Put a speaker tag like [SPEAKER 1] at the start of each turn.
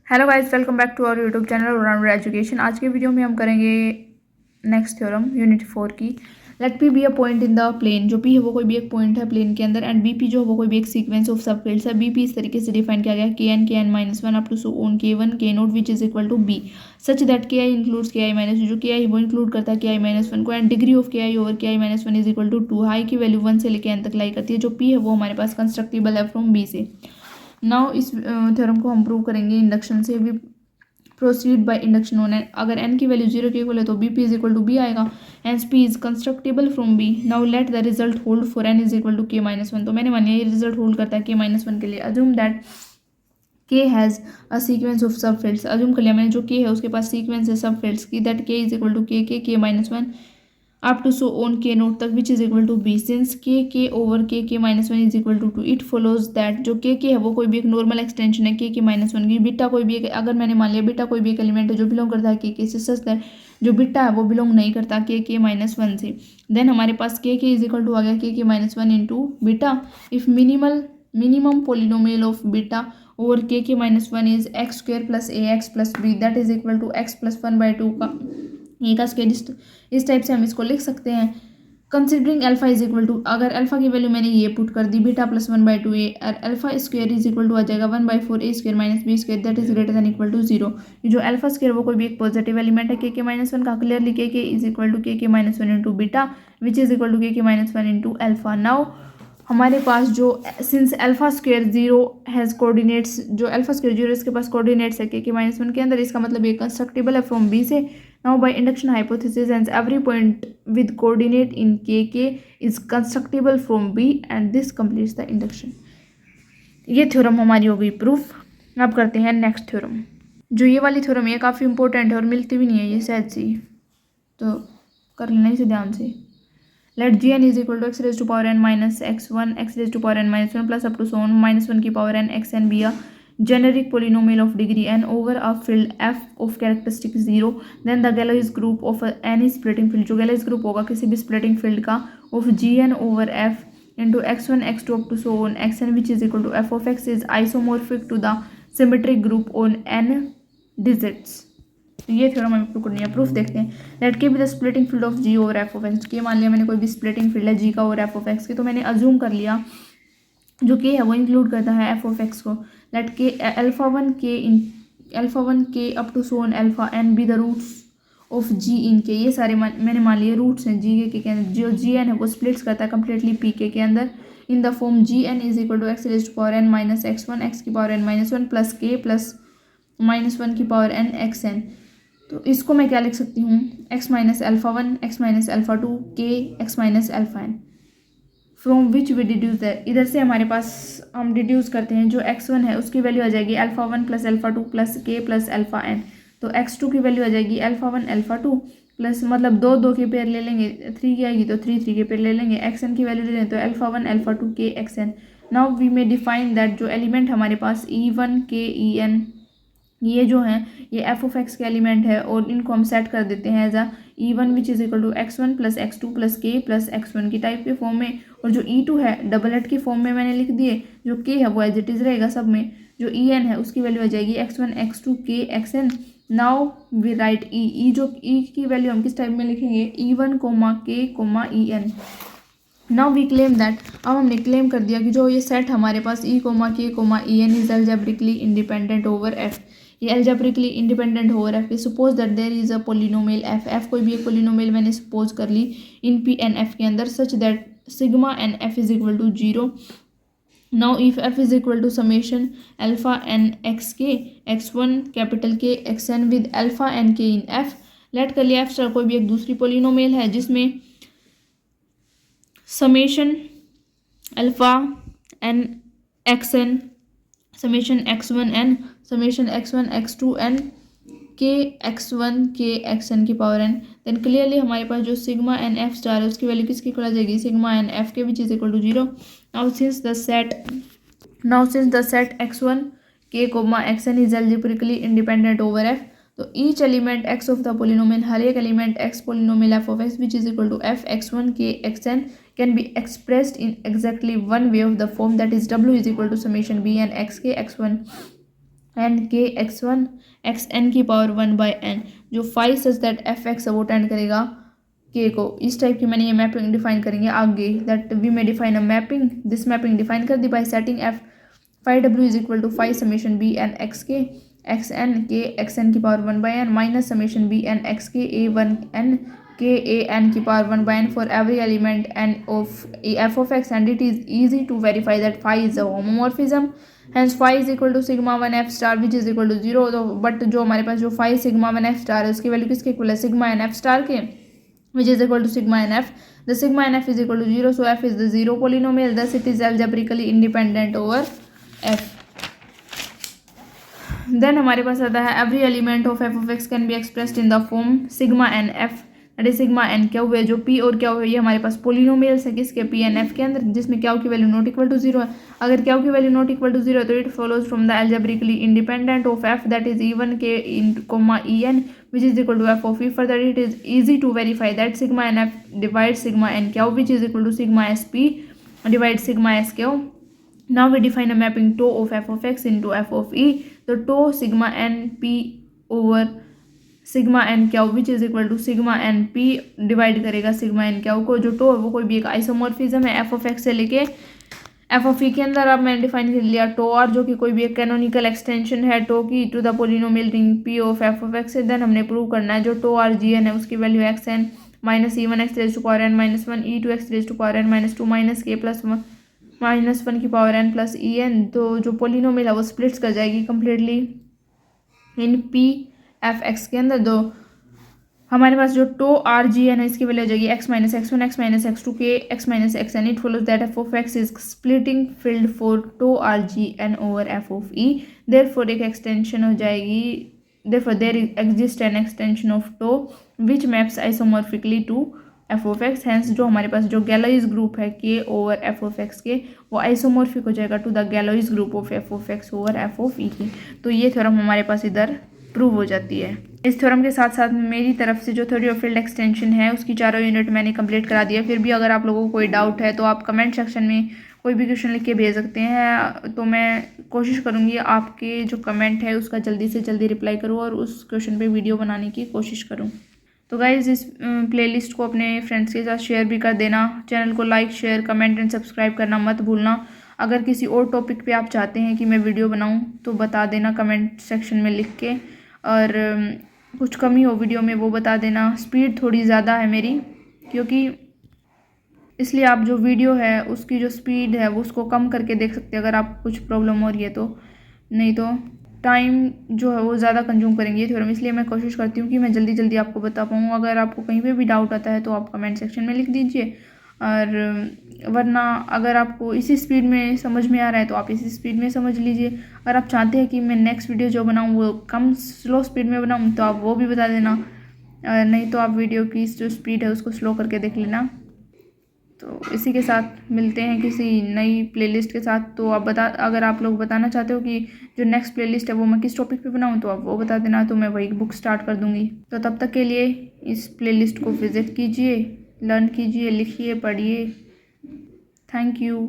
[SPEAKER 1] Hello guys, welcome back to our YouTube channel round education. आज के video में हम करेंगे नेक्स्ट थ्योरम यूनिट 4 की। Let P be a point in the plane. जो P है वो कोई भी एक पॉइंट है प्लेन के अंदर, एंड बी पी जो है वो कोई भी एक सीक्वेंस ऑफ सब फील्ड्स है। बी पी इस तरीके से डिफाइन किया गया K n minus one up to so on K one K naught which is equal to B such that K i includes के आई माइनस, जो के आई वो इंक्लूड करता है के आई माइनस वन को, and degree of K I over K I minus one is equal to two. I की value one से लेकर एन तक लाई करती है। जो पी है वो हमारे पास कंस्ट्रक्टिबल है फ्रॉम बी से। नाउ इस थ्योरम को हम प्रूव करेंगे इंडक्शन से भी। Proceed by induction on N. अगर एन की वैल्यू जीरो के इक्वल है तो B P is equal to B आएगा, and P is constructible from B. Now let the result hold for N is equal to K minus one. तो मैंने मान लिया ये रिजल्ट होल्ड करता है के माइनस वन के लिए। अज्यूम दैट के हैज़ अ सीक्वेंस ऑफ सब फील्ड्स। अज्यूम कर लिया मैंने जो के है उसके पास सीक्वेंस है सब फील्ड्स की, that K is equal to K minus one up to so on K naught तक which is equal to B. Since K over K minus one is equal to two, it follows that जो K है वो कोई भी एक normal extension है K minus one की। Beta कोई भी एक, अगर मैंने मान लिया बीटा कोई भी एक एलिमेंट है जो बिलोंग करता है के से, सच दैट जो बीटा है वो बिलोंग नहीं करता के माइनस वन से, देन हमारे पास के इज इक्वल टू आ गया K minus one into beta. If minimum polynomial of beta over K minus one is X square plus A X plus B, that is equal to X plus one by two का A का square. इस type से हम इसको लिख सकते हैं। Considering alpha is equal to, अगर अल्फा की वैल्यू मैंने ये पुट कर दी beta plus one by two A, और alpha square is equal to आ जाएगा one by four A square minus B square, that is greater than equal to zero. जो अल्फा स्क्वायर वो कोई भी एक पॉजिटिव एलिमेंट है के माइनस वन का। Clearly K is equal to K minus one into beta which is equal to K minus one into alpha. Now हमारे पास जो since alpha square zero has coordinates, जो alpha square zero इसके पास coordinates है K minus one के अंदर, इसका मतलब ये कंस्ट्रक्टेबल है फ्रॉम बी से। Now by induction hypothesis and every point with coordinate in K is constructible from B and this completes the induction. ये थ्योरम हमारी हो गई प्रूफ। अब करते हैं नेक्स्ट थ्योरम। जो ये वाली थ्योरम है काफ़ी इंपॉर्टेंट है और मिलती भी नहीं है ये शायद सी, तो कर लेना इसे ध्यान से। Let G N is equal to X raise to power N minus X one X raise to power N minus one plus up to so on minus one की power N x N be a generic polynomial of degree n over a field f of characteristic 0, then the Galois group of any splitting field, जो Galois group होगा किसी भी splitting field का, of gn over f into x1 x2 up to so on xn which is equal to f of x is isomorphic to the symmetric group on n digits। तो ये theorem हमें prove करनी है। Proof देखते हैं। Let K be the splitting field of G over F of X. K मान लिया मैंने कोई भी स्प्लिटिंग फील्ड है जी का ओवर एफ ऑफ एक्स के, तो मैंने अज्यूम कर लिया जो के है वो इंक्लूड करता है एफ ऑफ एक्स को। Let K alpha one K up to so on alpha N be the roots of G in K. ये सारे मैंने मान लिए रूट्स हैं जी के अंदर। जो जी एन है वो स्प्लिट्स करता है कम्प्लीटली पी के अंदर in the form G N is equal to X raise to power N minus X one X की power N minus one plus K plus minus one की power N x N. तो इसको मैं क्या लिख सकती हूँ, X minus alpha one X minus alpha two के X minus alpha N from which we deduce that. इधर से हमारे पास हम डिड्यूस करते हैं जो एक्स वन है उसकी वैल्यू आ जाएगी alpha one plus alpha two plus K plus alpha N. तो एक्स टू की वैल्यू आ जाएगी alpha one alpha two plus, मतलब दो दो के पेयर ले लेंगे, थ्री की आएगी तो थ्री थ्री के पेयर ले लेंगे, एक्स एन की वैल्यू ले लें तो अल्फा वन अल्फा टू के x n. Now we may define that जो एलिमेंट हमारे पास ई वन के ई एन ये जो है ये एफ ऑफ एक्स के एलिमेंट है, और इनको हम सेट कर देते हैं as a E one which is equal to X one plus X two plus K plus X one की टाइप के फॉर्म में, और जो ई टू है डबल एट की फॉर्म में मैंने लिख दिए। जो के है वो एज इट इज रहेगा सब में। जो ई एन है उसकी वैल्यू आ जाएगी एक्स वन एक्स टू के x n. Now we write e जो ई की वैल्यू हम किस टाइप में लिखेंगे, e one comma k comma e n. Now we claim that, अब हमने क्लेम कर दिया कि जो ये सेट हमारे पास e comma k comma e n is algebraically independent over F. ये algebraically independent over F. Suppose that there is a polynomial F, F कोई भी एक पोलिनोमियल मैंने सपोज कर ली इन पी एन एफ के अंदर, such that sigma n F is equal to zero. Now if F is equal to summation alpha n x k x one capital K x n with alpha N के in F. Late कर लिया F star कोई भी एक दूसरी polynomial है जिसमें summation alpha n x n summation x one n summation x one x two n के एक्स वन के एक्स एन की पावर एन। देन क्लियरली हमारे पास जो सिग्मा एन एफ स्टार है उसकी वैल्यू किसकी इक्वल आ जाएगी, sigma n F k which is equal to zero. Now since the set x one k comma x n is algebraically independent over F, तो each element x of the polynomial, हर एक element x polynomial F of x which is equal to F x one के x n can be expressed in exactly one way of the form, that is w is equal to summation b and x k x1 n के x1 x n की power 1/n, जो phi such that f x वो tend करेगा के को। इस type की मैंने ये मैपिंग डिफाइन करेंगे आगे, that we may define a mapping, this mapping define कर दी बाय सेटिंग एफ फाई डब्ल्यू is equal to phi summation b n x k x n के एक्स एन की power 1/n minus summation b n x k a 1n k a n की power 1/n for every element n of F of x, and it is easy to verify that phi is a homomorphism, hence phi is equal to sigma 1 f star which is equal to 0। तो but जो हमारे पास जो phi sigma 1 f star है उसकी value किसके equal है, sigma n f star के, which is equal to sigma n f, the sigma n f is equal to 0, so f is the zero polynomial, thus it is algebraically independent over f। Then हमारे पास आता है every element of F of x can be expressed in the form sigma n f, that is sigma n क्या हुए, जो P और क्या हुए ये हमारे पास पोलिनोमियल्स है किसके, पी एन एफ के अंदर, जिसमें क्या की वैल्यू नॉट इक्वल टू 0 है। अगर क्या की वैल्यू नॉट इक्वल टू 0 है तो it follows from the algebraically independent of F, that is even k in comma e n which is equal to F of e. Further it is easy to verify that sigma n F divide sigma n क्या which is equal to sigma s p divide sigma s क्या। Now we define a mapping tau of f of x into f of e, तो tau sigma n p over sigma n क्या which is equal to sigma n p divide करेगा sigma n क्या को, जो tau है वो कोई भी एक आइसोमॉर्फिज्म है f of x से लेके f of e के अंदर। अब मैंने डिफाइन कर लिया tau r जो कि कोई भी एक कैनोनिकल एक्सटेंशन है tau की to the polynomial ring p of f of x से। देन हमने प्रूव करना है जो tau r gn है उसकी value xn minus e1 x raise to power n minus 1 e2 x raise to power n minus 2 minus k plus minus 1 की power n plus e n. तो जो polynomial है वो स्प्लिट्स कर जाएगी completely in P F x के अंदर। दो हमारे पास जो टो आर जी एन है इसकी वैल्यू हो जाएगी x minus x1 x minus x2 k x minus x n. It follows that F of x is splitting field for tau r g n over F of e. Therefore एक extension हो जाएगी, therefore there exist an extension of tau which maps isomorphically to F of x. Hence जो हमारे पास जो गैलोइज group है के over F of X के वो आइसोमॉर्फिक हो जाएगा to the Galois group of F of x over F of e की। तो ये थ्योरम हमारे पास इधर प्रूव हो जाती है। इस थ्योरम के साथ साथ मेरी तरफ से जो थ्योरी ऑफ फील्ड एक्सटेंशन है उसकी चारों यूनिट मैंने कंप्लीट करा दिया। फिर भी अगर आप लोगों को कोई डाउट है तो आप कमेंट सेक्शन में कोई भी क्वेश्चन लिख के भेज सकते हैं, तो मैं कोशिश करूँगी आपके जो कमेंट है उसका जल्दी से जल्दी रिप्लाई करूँ और उस क्वेश्चन पे वीडियो बनाने की कोशिश करूँ। तो गाइज़ इस प्लेलिस्ट को अपने फ्रेंड्स के साथ शेयर भी कर देना। चैनल को like share comment and subscribe करना मत भूलना। अगर किसी और टॉपिक पे आप चाहते हैं कि मैं वीडियो बनाऊं तो बता देना कमेंट सेक्शन में लिख के, और कुछ कमी हो वीडियो में वो बता देना। स्पीड थोड़ी ज़्यादा है मेरी, क्योंकि इसलिए आप जो वीडियो है उसकी जो स्पीड है वो उसको कम करके देख सकते हैं अगर आपको कुछ प्रॉब्लम हो रही है तो। नहीं तो टाइम जो है वो ज़्यादा कंज्यूम करेंगे ये थ्योरम, इसलिए मैं कोशिश करती हूँ कि मैं जल्दी जल्दी आपको बता पाऊँ। अगर आपको कहीं पे भी डाउट आता है तो आप कमेंट सेक्शन में लिख दीजिए, और वरना अगर आपको इसी स्पीड में समझ में आ रहा है तो आप इसी स्पीड में समझ लीजिए। अगर आप चाहते हैं कि मैं नेक्स्ट वीडियो जो बनाऊँ वो कम स्लो स्पीड में बनाऊँ तो आप वो भी बता देना, नहीं तो आप वीडियो की जो स्पीड है उसको स्लो करके देख लेना। तो इसी के साथ मिलते हैं किसी नई प्लेलिस्ट के साथ। तो आप अगर आप लोग बताना चाहते हो कि जो नेक्स्ट प्लेलिस्ट है वो मैं किस टॉपिक पे बनाऊं तो आप वो बता देना, तो मैं वही बुक स्टार्ट कर दूंगी। तो तब तक के लिए इस प्लेलिस्ट को विजिट कीजिए, लर्न कीजिए, लिखिए, पढ़िए। Thank you.